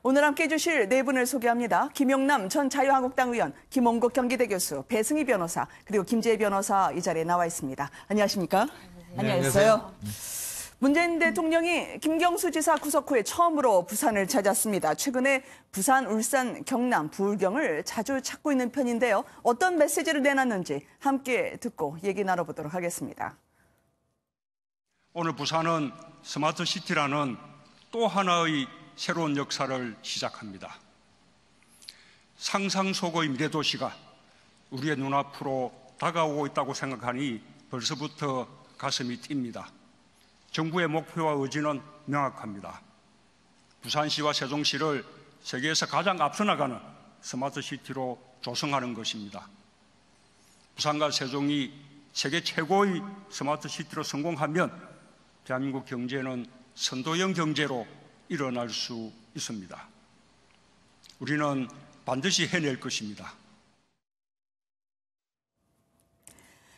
오늘 함께해 주실 네 분을 소개합니다. 김용남 전 자유한국당 의원, 김홍국 경기대 교수, 배승희 변호사, 그리고 김재희 변호사 이 자리에 나와 있습니다. 안녕하십니까? 네, 안녕하세요. 문재인 대통령이 김경수 지사 구속 후에 처음으로 부산을 찾았습니다. 최근에 부산, 울산, 경남, 부울경을 자주 찾고 있는 편인데요. 어떤 메시지를 내놨는지 함께 듣고 얘기 나눠보도록 하겠습니다. 오늘 부산은 스마트 시티라는 또 하나의 새로운 역사를 시작합니다. 상상 속의 미래도시가 우리의 눈앞으로 다가오고 있다고 생각하니 벌써부터 가슴이 뜁니다. 정부의 목표와 의지는 명확합니다. 부산시와 세종시를 세계에서 가장 앞서 나가는 스마트 시티로 조성하는 것입니다. 부산과 세종이 세계 최고의 스마트 시티로 성공하면 대한민국 경제는 선도형 경제로 일어날 수 있습니다. 우리는 반드시 해낼 것입니다.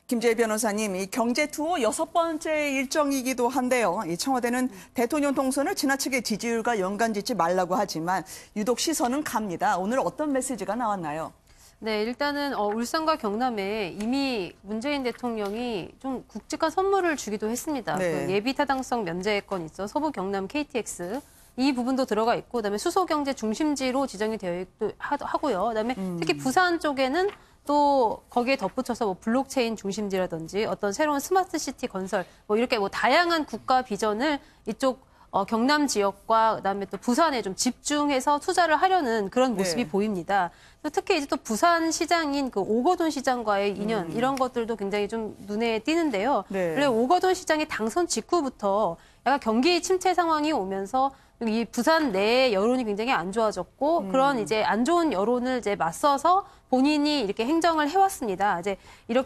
김재희 변호사님, 이 경제 투어 6번째 일정이기도 한데요. 이 청와대는 대통령 통선을 지나치게 지지율과 연관짓지 말라고 하지만 유독 시선은 갑니다. 오늘 어떤 메시지가 나왔나요? 네, 일단은 울산과 경남에 이미 문재인 대통령이 좀 굵직한 선물을 주기도 했습니다. 네. 그 예비 타당성 면제권 있어 서부 경남 KTX 이 부분도 들어가 있고, 그다음에 수소경제 중심지로 지정이 되어 있기도 하고요. 그다음에 특히 부산 쪽에는 또 거기에 덧붙여서 뭐 블록체인 중심지라든지 어떤 새로운 스마트 시티 건설 뭐 이렇게 뭐 다양한 국가 비전을 이쪽 경남 지역과 그다음에 또 부산에 좀 집중해서 투자를 하려는 그런 모습이 보입니다. 또 특히 이제 또 부산 시장인 그 오거돈 시장과의 인연 이런 것들도 굉장히 좀 눈에 띄는데요. 원래 오거돈 시장이 당선 직후부터 약간 경기 침체 상황이 오면서 이 부산 내의 여론이 굉장히 안 좋아졌고 그런 이제 안 좋은 여론을 이제 맞서서 본인이 이렇게 행정을 해왔습니다. 이제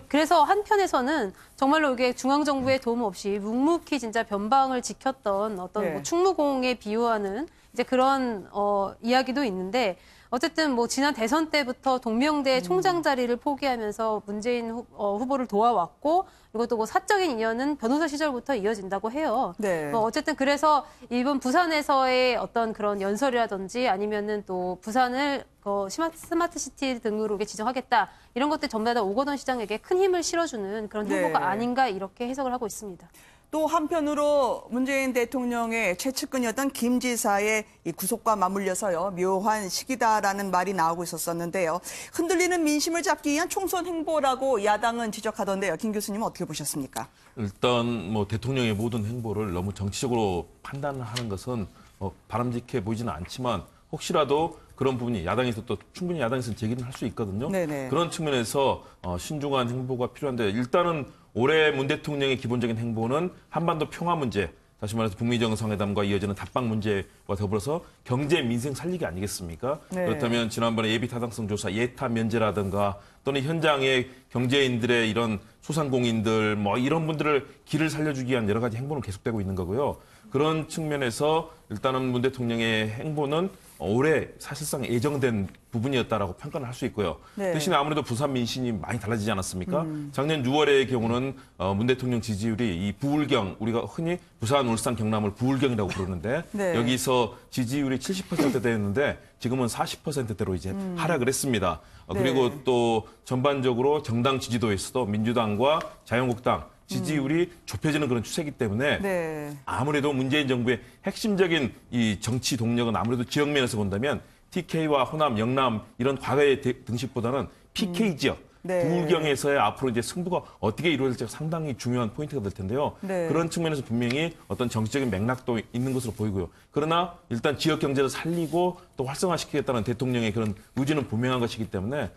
그래서 한편에서는 정말로 이게 중앙 정부의 도움 없이 묵묵히 진짜 변방을 지켰던 어떤 뭐 충무공에 비유하는 이제 그런 이야기도 있는데. 어쨌든 뭐 지난 대선 때부터 동명대 총장 자리를 포기하면서 문재인 후보를 도와왔고, 그리고 또 뭐 사적인 인연은 변호사 시절부터 이어진다고 해요. 네. 어쨌든 그래서 이번 부산에서의 어떤 그런 연설이라든지 아니면은 또 부산을 스마트 시티 등으로 이렇게 지정하겠다 이런 것들 전부 다 오거돈 시장에게 큰 힘을 실어주는 그런 행보가 아닌가 이렇게 해석을 하고 있습니다. 또 한편으로 문재인 대통령의 최측근이었던 김 지사의 이 구속과 맞물려서요, 묘한 시기다라는 말이 나오고 있었는데요. 흔들리는 민심을 잡기 위한 총선 행보라고 야당은 지적하던데요. 김 교수님은 어떻게 보셨습니까? 일단 뭐 대통령의 모든 행보를 너무 정치적으로 판단을 하는 것은 바람직해 보이지는 않지만 혹시라도 그런 부분이 야당에서 또 충분히 야당에서는 제기를 할 수 있거든요. 네네. 그런 측면에서 신중한 행보가 필요한데 일단은 올해 문 대통령의 기본적인 행보는 한반도 평화 문제, 다시 말해서 북미 정상회담과 이어지는 답방 문제와 더불어서 경제 민생 살리기 아니겠습니까? 네. 그렇다면 지난번에 예비 타당성 조사 예타 면제라든가 또는 현장의 경제인들의 이런 소상공인들 뭐 이런 분들을 길을 살려주기 위한 여러 가지 행보는 계속되고 있는 거고요. 그런 측면에서 일단은 문 대통령의 행보는 올해 사실상 예정된 부분이었다라고 평가를 할 수 있고요. 네. 대신에 아무래도 부산 민심이 많이 달라지지 않았습니까? 작년 6월의 경우는 문 대통령 지지율이 이 부울경, 우리가 흔히 부산, 울산, 경남을 부울경이라고 부르는데 네. 여기서 지지율이 70%대였는데 지금은 40%대로 이제 하락을 했습니다. 그리고 또 전반적으로 정당 지지도에서도 민주당과 자유한국당 지지율이 좁혀지는 그런 추세이기 때문에 아무래도 문재인 정부의 핵심적인 이 정치 동력은 아무래도 지역면에서 본다면 TK와 호남, 영남 이런 과거의 등식보다는 PK 지역, 부울경에서의 앞으로 이제 승부가 어떻게 이루어질지가 상당히 중요한 포인트가 될 텐데요. 그런 측면에서 분명히 어떤 정치적인 맥락도 있는 것으로 보이고요. 그러나 일단 지역 경제를 살리고 또 활성화시키겠다는 대통령의 그런 의지는 분명한 것이기 때문에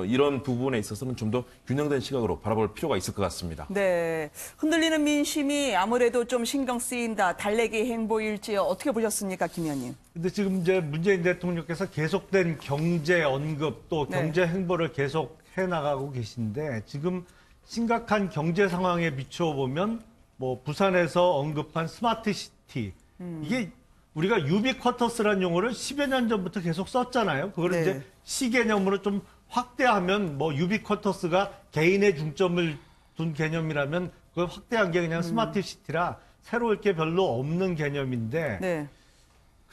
이런 부분에 있어서는 좀 더 균형된 시각으로 바라볼 필요가 있을 것 같습니다. 네, 흔들리는 민심이 아무래도 좀 신경 쓰인다, 달래기 행보일지 어떻게 보셨습니까, 김 의원님? 근데 지금 이제 문재인 대통령께서 계속된 경제 언급 또 경제 행보를 계속 해나가고 계신데 지금 심각한 경제 상황에 비춰보면 뭐 부산에서 언급한 스마트 시티 이게 우리가 유비쿼터스라는 용어를 10여 년 전부터 계속 썼잖아요. 그걸 이제 시개념으로 좀 확대하면 뭐 유비쿼터스가 개인의 중점을 둔 개념이라면 그걸 확대한 게 그냥 스마트 시티라 새로울 게 별로 없는 개념인데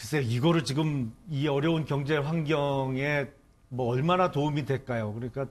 글쎄, 이거를 지금 이 어려운 경제 환경에 뭐 얼마나 도움이 될까요? 그러니까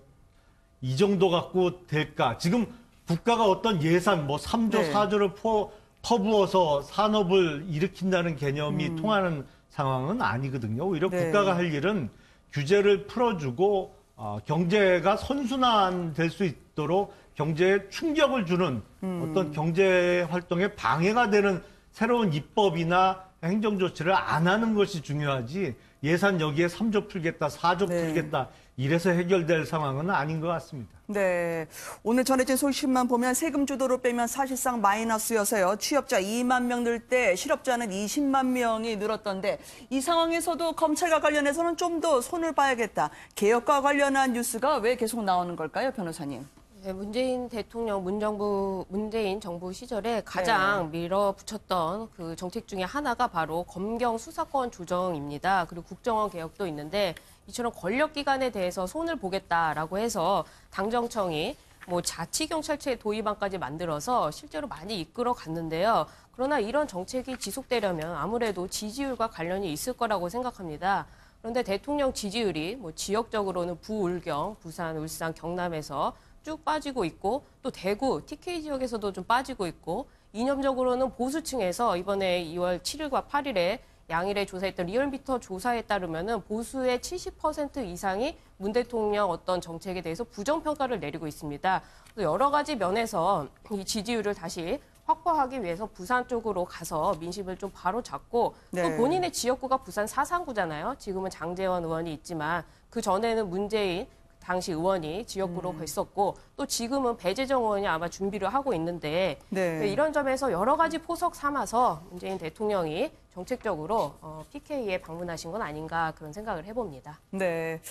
이 정도 갖고 될까? 지금 국가가 어떤 예산, 뭐 3조, 네. 4조를 퍼부어서 산업을 일으킨다는 개념이 통하는 상황은 아니거든요. 오히려 네. 국가가 할 일은 규제를 풀어주고 경제가 선순환될 수 있도록 경제에 충격을 주는 어떤 경제 활동에 방해가 되는 새로운 입법이나 행정 조치를 안 하는 것이 중요하지 예산 여기에 3조 풀겠다, 4조 네. 풀겠다 이래서 해결될 상황은 아닌 것 같습니다. 네. 오늘 전해진 소식만 보면 세금 주도로 빼면 사실상 마이너스여서요. 취업자 2만 명 늘 때 실업자는 20만 명이 늘었던데 이 상황에서도 검찰과 관련해서는 좀 더 손을 봐야겠다. 개혁과 관련한 뉴스가 왜 계속 나오는 걸까요, 변호사님? 네, 문재인 대통령, 문재인 정부 시절에 가장 밀어붙였던 그 정책 중에 하나가 바로 검경 수사권 조정입니다. 그리고 국정원 개혁도 있는데 이처럼 권력기관에 대해서 손을 보겠다라고 해서 당정청이 뭐 자치경찰체 도입안까지 만들어서 실제로 많이 이끌어 갔는데요. 그러나 이런 정책이 지속되려면 아무래도 지지율과 관련이 있을 거라고 생각합니다. 그런데 대통령 지지율이 뭐 지역적으로는 부울경, 부산, 울산, 경남에서 쭉 빠지고 있고 또 대구, TK 지역에서도 좀 빠지고 있고 이념적으로는 보수층에서 이번에 2월 7일과 8일에 양일에 조사했던 리얼미터 조사에 따르면은 보수의 70% 이상이 문 대통령 어떤 정책에 대해서 부정평가를 내리고 있습니다. 또 여러 가지 면에서 이 지지율을 다시 확보하기 위해서 부산 쪽으로 가서 민심을 좀 바로잡고 네. 또 본인의 지역구가 부산 사상구잖아요. 지금은 장제원 의원이 있지만 그 전에는 문재인 당시 의원이 지역구로 있었고 또 지금은 배재정 의원이 아마 준비를 하고 있는데 네. 이런 점에서 여러 가지 포석 삼아서 문재인 대통령이 정책적으로 PK에 방문하신 건 아닌가 그런 생각을 해봅니다. 네.